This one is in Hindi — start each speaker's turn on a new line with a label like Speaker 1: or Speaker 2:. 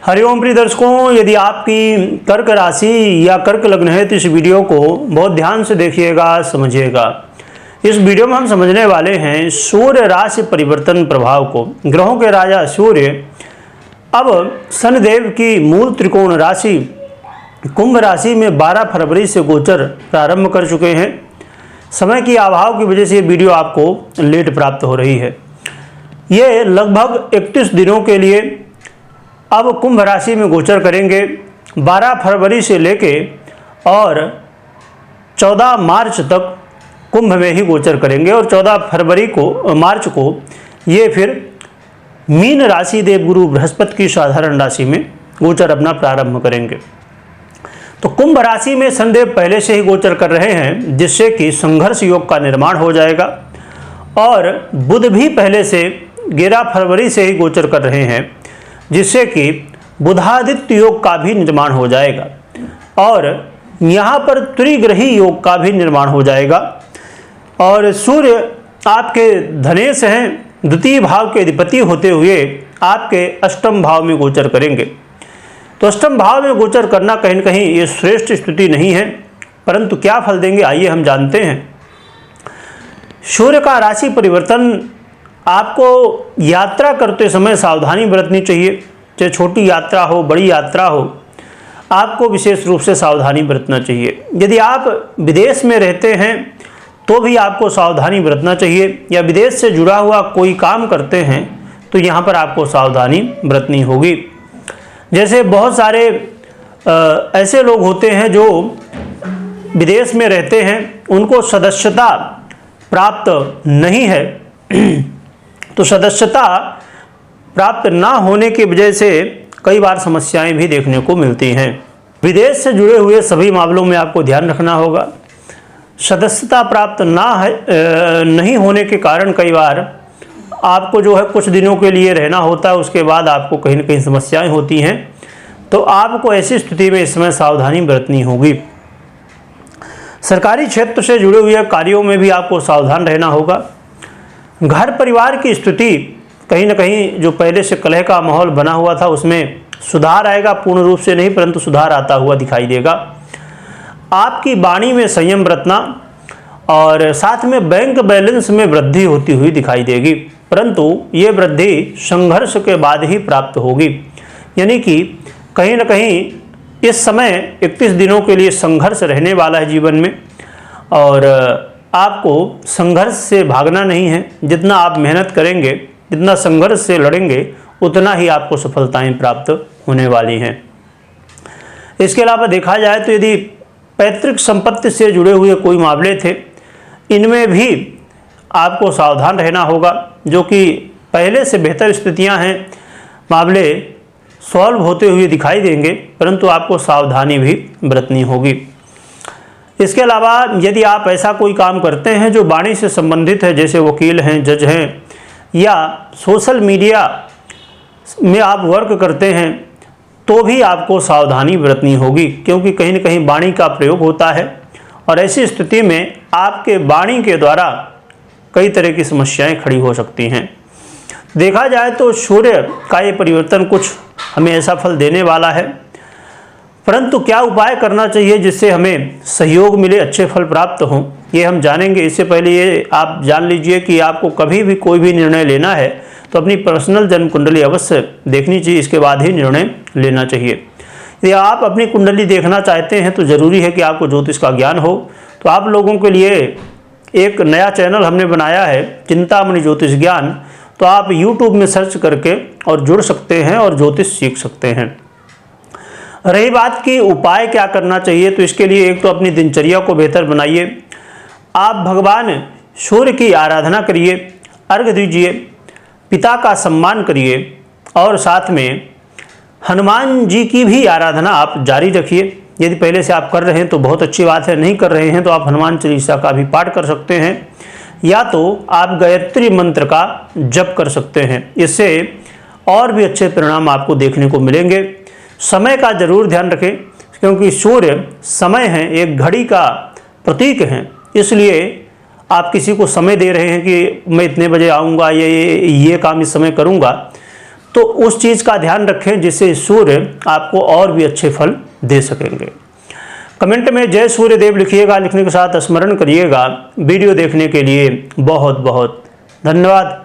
Speaker 1: हरिओम प्रिय दर्शकों, यदि आपकी कर्क राशि या कर्क लग्न है तो इस वीडियो को बहुत ध्यान से देखिएगा, समझिएगा। इस वीडियो में हम समझने वाले हैं सूर्य राशि परिवर्तन प्रभाव को। ग्रहों के राजा सूर्य अब शनिदेव की मूल त्रिकोण राशि कुंभ राशि में 12 फरवरी से गोचर प्रारंभ कर चुके हैं। समय की अभाव की वजह से ये वीडियो आपको लेट प्राप्त हो रही है। ये लगभग 31 दिनों के लिए अब कुंभ राशि में गोचर करेंगे। 12 फरवरी से लेके और 14 मार्च तक कुंभ में ही गोचर करेंगे और 14 मार्च को ये फिर मीन राशि देवगुरु बृहस्पति की साधारण राशि में गोचर अपना प्रारंभ करेंगे। तो कुंभ राशि में शनिदेव पहले से ही गोचर कर रहे हैं, जिससे कि संघर्ष योग का निर्माण हो जाएगा। और बुध भी पहले से 11 फरवरी से ही गोचर कर रहे हैं, जिससे कि बुधादित्य योग का भी निर्माण हो जाएगा और यहाँ पर त्रिग्रही योग का भी निर्माण हो जाएगा। और सूर्य आपके धनेश हैं, द्वितीय भाव के अधिपति होते हुए आपके अष्टम भाव में गोचर करेंगे। तो अष्टम भाव में गोचर करना कहीं न कहीं ये श्रेष्ठ स्थिति नहीं है, परंतु क्या फल देंगे आइए हम जानते हैं। सूर्य का राशि परिवर्तन आपको यात्रा करते समय सावधानी बरतनी चाहिए। चाहे छोटी यात्रा हो, बड़ी यात्रा हो, आपको विशेष रूप से सावधानी बरतना चाहिए। यदि आप विदेश में रहते हैं तो भी आपको सावधानी बरतना चाहिए, या विदेश से जुड़ा हुआ कोई काम करते हैं तो यहाँ पर आपको सावधानी बरतनी होगी। जैसे बहुत सारे ऐसे लोग होते हैं जो विदेश में रहते हैं, उनको सदस्यता प्राप्त नहीं है तो सदस्यता प्राप्त ना होने की वजह से कई बार समस्याएं भी देखने को मिलती हैं। विदेश से जुड़े हुए सभी मामलों में आपको ध्यान रखना होगा। सदस्यता प्राप्त नहीं होने के कारण कई बार आपको जो है कुछ दिनों के लिए रहना होता है, उसके बाद आपको कहीं न कहीं समस्याएं होती हैं। तो आपको ऐसी स्थिति में इस समय सावधानी बरतनी होगी। सरकारी क्षेत्र से जुड़े हुए कार्यों में भी आपको सावधान रहना होगा। घर परिवार की स्थिति कहीं न कहीं जो पहले से कलह का माहौल बना हुआ था उसमें सुधार आएगा, पूर्ण रूप से नहीं परंतु सुधार आता हुआ दिखाई देगा। आपकी वाणी में संयम बरतना और साथ में बैंक बैलेंस में वृद्धि होती हुई दिखाई देगी, परंतु ये वृद्धि संघर्ष के बाद ही प्राप्त होगी। यानी कि कहीं न कहीं इस समय 31 दिनों के लिए संघर्ष रहने वाला है जीवन में, और आपको संघर्ष से भागना नहीं है। जितना आप मेहनत करेंगे, जितना संघर्ष से लड़ेंगे, उतना ही आपको सफलताएं प्राप्त होने वाली हैं। इसके अलावा देखा जाए तो यदि पैतृक संपत्ति से जुड़े हुए कोई मामले थे, इनमें भी आपको सावधान रहना होगा, जो कि पहले से बेहतर स्थितियां हैं। मामले सॉल्व होते हुए दिखाई देंगे, परंतु आपको सावधानी भी बरतनी होगी। इसके अलावा यदि आप ऐसा कोई काम करते हैं जो वाणी से संबंधित है, जैसे वकील हैं, जज हैं, या सोशल मीडिया में आप वर्क करते हैं, तो भी आपको सावधानी बरतनी होगी, क्योंकि कहीं न कहीं वाणी का प्रयोग होता है और ऐसी स्थिति में आपके वाणी के द्वारा कई तरह की समस्याएं खड़ी हो सकती हैं। देखा जाए तो सूर्य का ये परिवर्तन कुछ हमें ऐसा फल देने वाला है, परंतु क्या उपाय करना चाहिए जिससे हमें सहयोग मिले, अच्छे फल प्राप्त हों, ये हम जानेंगे। इससे पहले ये आप जान लीजिए कि आपको कभी भी कोई भी निर्णय लेना है तो अपनी पर्सनल जन्म कुंडली अवश्य देखनी चाहिए, इसके बाद ही निर्णय लेना चाहिए। यदि आप अपनी कुंडली देखना चाहते हैं तो ज़रूरी है कि आपको ज्योतिष का ज्ञान हो। तो आप लोगों के लिए एक नया चैनल हमने बनाया है, चिंतामणि ज्योतिष ज्ञान। तो आप YouTube में सर्च करके और जुड़ सकते हैं और ज्योतिष सीख सकते हैं। रही बात कि उपाय क्या करना चाहिए, तो इसके लिए एक तो अपनी दिनचर्या को बेहतर बनाइए। आप भगवान सूर्य की आराधना करिए, अर्घ्य दीजिए, पिता का सम्मान करिए और साथ में हनुमान जी की भी आराधना आप जारी रखिए। यदि पहले से आप कर रहे हैं तो बहुत अच्छी बात है, नहीं कर रहे हैं तो आप हनुमान चालीसा का भी पाठ कर सकते हैं, या तो आप गायत्री मंत्र का जप कर सकते हैं। इससे और भी अच्छे परिणाम आपको देखने को मिलेंगे। समय का जरूर ध्यान रखें, क्योंकि सूर्य समय है, एक घड़ी का प्रतीक है, इसलिए आप किसी को समय दे रहे हैं कि मैं इतने बजे आऊँगा, ये काम इस समय करूँगा, तो उस चीज़ का ध्यान रखें जिससे सूर्य आपको और भी अच्छे फल दे सकेंगे। कमेंट में जय सूर्यदेव लिखिएगा, लिखने के साथ स्मरण करिएगा। वीडियो देखने के लिए बहुत बहुत धन्यवाद।